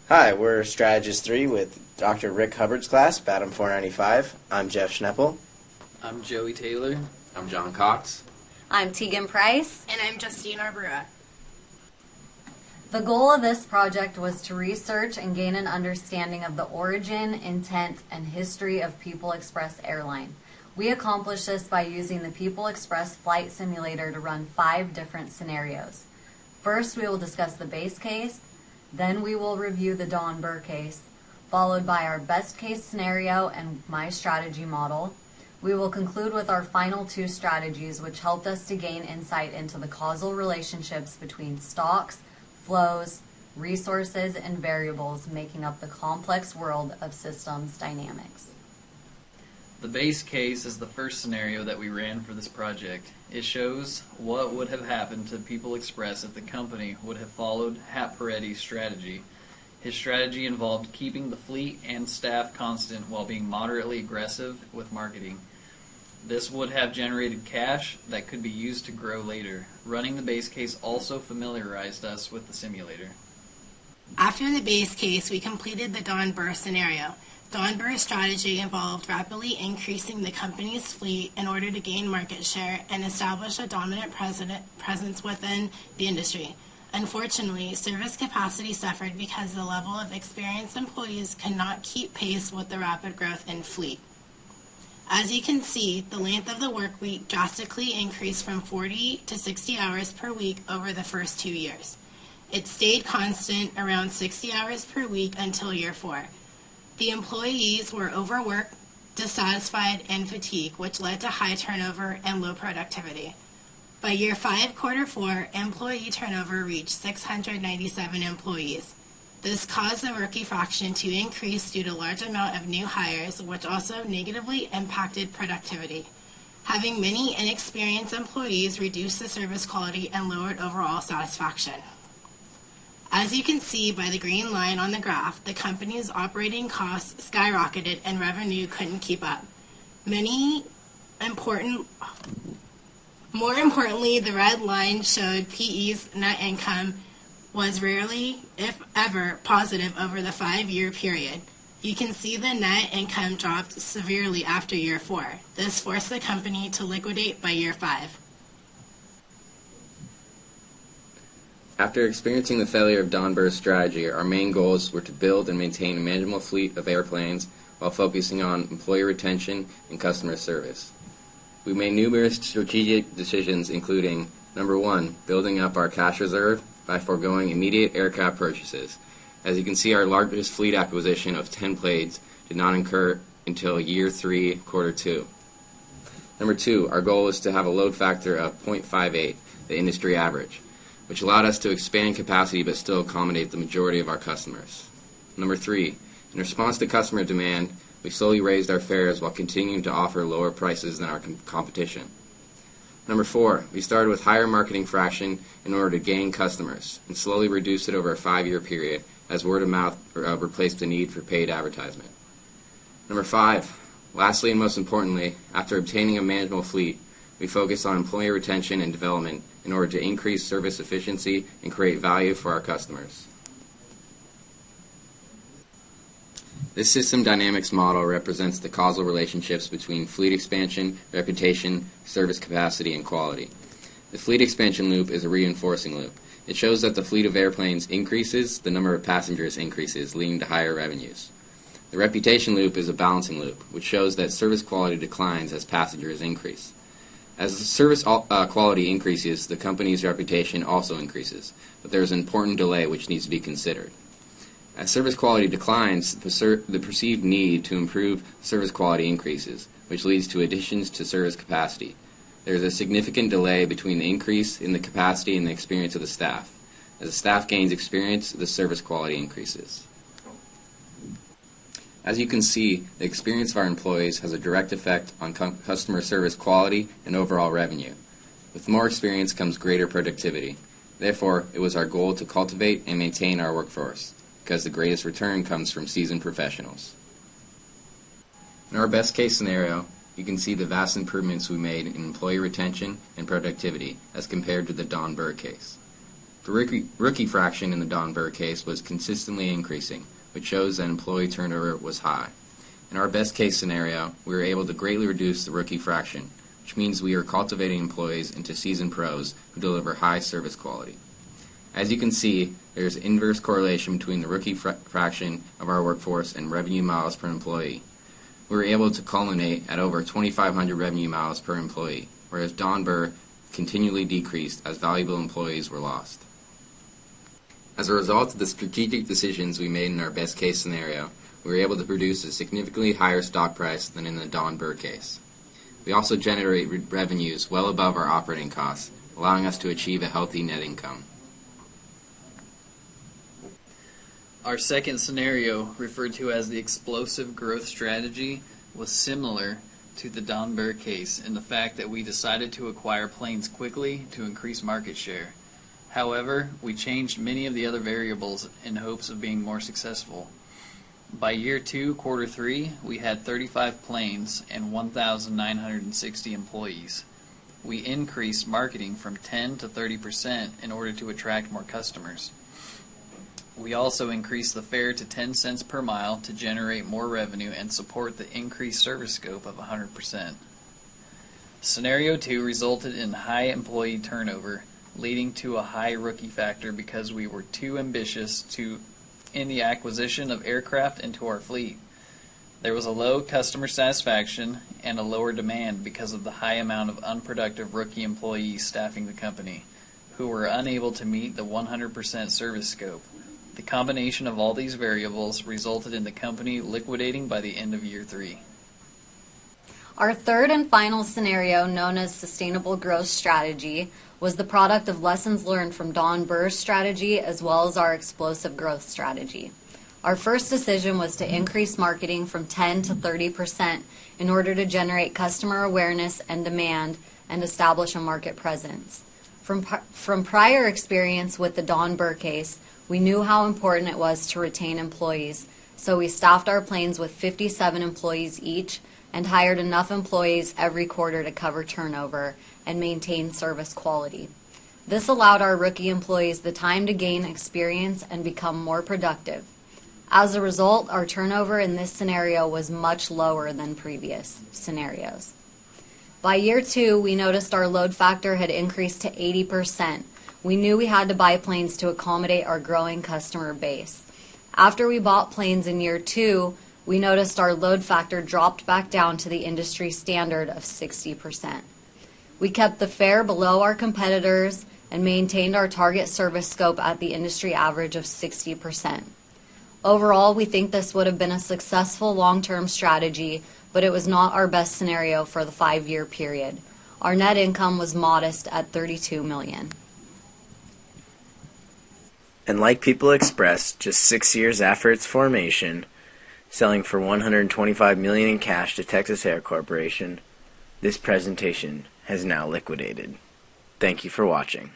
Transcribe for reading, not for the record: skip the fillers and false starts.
Hi, we're Strategist 3 with Dr. Rick Hubbard's class, Batum 495. I'm Jeff Schneppel. I'm Joey Taylor. I'm John Cox. I'm Tegan Price. And I'm Justine Arbrua. The goal of this project was to research and gain an understanding of the origin, intent, and history of People Express Airline. We accomplished this by using the People Express flight simulator to run 5 different scenarios. First, we will discuss the base case, then we will review the Don Burr case, followed by our best case scenario and my strategy model. We will conclude with our final 2 strategies, which helped us to gain insight into the causal relationships between stocks, flows, resources, and variables making up the complex world of systems dynamics. The base case is the first scenario that we ran for this project. It shows what would have happened to People Express if the company would have followed Hat Peretti's strategy. His strategy involved keeping the fleet and staff constant while being moderately aggressive with marketing. This would have generated cash that could be used to grow later. Running the base case also familiarized us with the simulator. After the base case, we completed the Don Burr scenario. Don Burr's strategy involved rapidly increasing the company's fleet in order to gain market share and establish a dominant presence within the industry. Unfortunately, service capacity suffered because the level of experienced employees could not keep pace with the rapid growth in fleet. As you can see, the length of the work week drastically increased from 40 to 60 hours per week over the first 2 years. It stayed constant around 60 hours per week until year 4. The employees were overworked, dissatisfied, and fatigued, which led to high turnover and low productivity. By year 5, quarter 4, employee turnover reached 697 employees. This caused the rookie fraction to increase due to a large amount of new hires, which also negatively impacted productivity. Having many inexperienced employees reduced the service quality and lowered overall satisfaction. As you can see by the green line on the graph, the company's operating costs skyrocketed and revenue couldn't keep up. More importantly, the red line showed PE's net income was rarely, if ever, positive over the 5-year period. You can see the net income dropped severely after year 4. This forced the company to liquidate by year 5. After experiencing the failure of Don Burr's strategy, our main goals were to build and maintain a manageable fleet of airplanes while focusing on employee retention and customer service. We made numerous strategic decisions, including, number 1, building up our cash reserve by foregoing immediate aircraft purchases. As you can see, our largest fleet acquisition of 10 planes did not incur until year 3, quarter 2. Number 2, our goal was to have a load factor of 0.58, the industry average, which allowed us to expand capacity but still accommodate the majority of our customers. Number 3, in response to customer demand, we slowly raised our fares while continuing to offer lower prices than our competition. Number 4, we started with higher marketing fraction in order to gain customers and slowly reduced it over a 5-year period as word of mouth replaced the need for paid advertisement. Number 5, lastly and most importantly, after obtaining a manageable fleet, we focused on employee retention and development in order to increase service efficiency and create value for our customers. This system dynamics model represents the causal relationships between fleet expansion, reputation, service capacity, and quality. The fleet expansion loop is a reinforcing loop. It shows that the fleet of airplanes increases, the number of passengers increases, leading to higher revenues. The reputation loop is a balancing loop, which shows that service quality declines as passengers increase. As the service quality increases, the company's reputation also increases, but there is an important delay which needs to be considered. As service quality declines, the perceived need to improve service quality increases, which leads to additions to service capacity. There is a significant delay between the increase in the capacity and the experience of the staff. As the staff gains experience, the service quality increases. As you can see, the experience of our employees has a direct effect on customer service quality and overall revenue. With more experience comes greater productivity. Therefore, it was our goal to cultivate and maintain our workforce, because the greatest return comes from seasoned professionals. In our best case scenario, you can see the vast improvements we made in employee retention and productivity as compared to the Don Burr case. The rookie fraction in the Don Burr case was consistently increasing, which shows that employee turnover was high. In our best case scenario, we were able to greatly reduce the rookie fraction, which means we are cultivating employees into seasoned pros who deliver high service quality. As you can see, there is inverse correlation between the rookie fraction of our workforce and revenue miles per employee. We were able to culminate at over 2,500 revenue miles per employee, whereas Don Burr continually decreased as valuable employees were lost. As a result of the strategic decisions we made in our best case scenario, we were able to produce a significantly higher stock price than in the Don Burr case. We also generate revenues well above our operating costs, allowing us to achieve a healthy net income. Our second scenario, referred to as the explosive growth strategy, was similar to the Don Burr case in the fact that we decided to acquire planes quickly to increase market share. However, we changed many of the other variables in hopes of being more successful. By year 2, quarter 3, we had 35 planes and 1,960 employees. We increased marketing from 10 to 30% in order to attract more customers. We also increased the fare to 10 cents per mile to generate more revenue and support the increased service scope of 100%. Scenario 2 resulted in high employee turnover, leading to a high rookie factor because we were too ambitious in the acquisition of aircraft into our fleet. There was a low customer satisfaction and a lower demand because of the high amount of unproductive rookie employees staffing the company, who were unable to meet the 100% service scope. The combination of all these variables resulted in the company liquidating by the end of year 3. Our third and final scenario, known as sustainable growth strategy, was the product of lessons learned from Don Burr's strategy as well as our explosive growth strategy. Our first decision was to increase marketing from 10 to 30% in order to generate customer awareness and demand and establish a market presence. From prior experience with the Don Burr case, we knew how important it was to retain employees, so we staffed our planes with 57 employees each and hired enough employees every quarter to cover turnover and maintain service quality. This allowed our rookie employees the time to gain experience and become more productive. As a result, our turnover in this scenario was much lower than previous scenarios. By year 2, we noticed our load factor had increased to 80%. We knew we had to buy planes to accommodate our growing customer base. After we bought planes in year 2, we noticed our load factor dropped back down to the industry standard of 60%. We kept the fare below our competitors and maintained our target service scope at the industry average of 60%. Overall, we think this would have been a successful long-term strategy, but it was not our best scenario for the 5-year period. Our net income was modest at $32 million. And like People Express, just 6 years after its formation, selling for $125 million in cash to Texas Air Corporation, this presentation has now liquidated. Thank you for watching.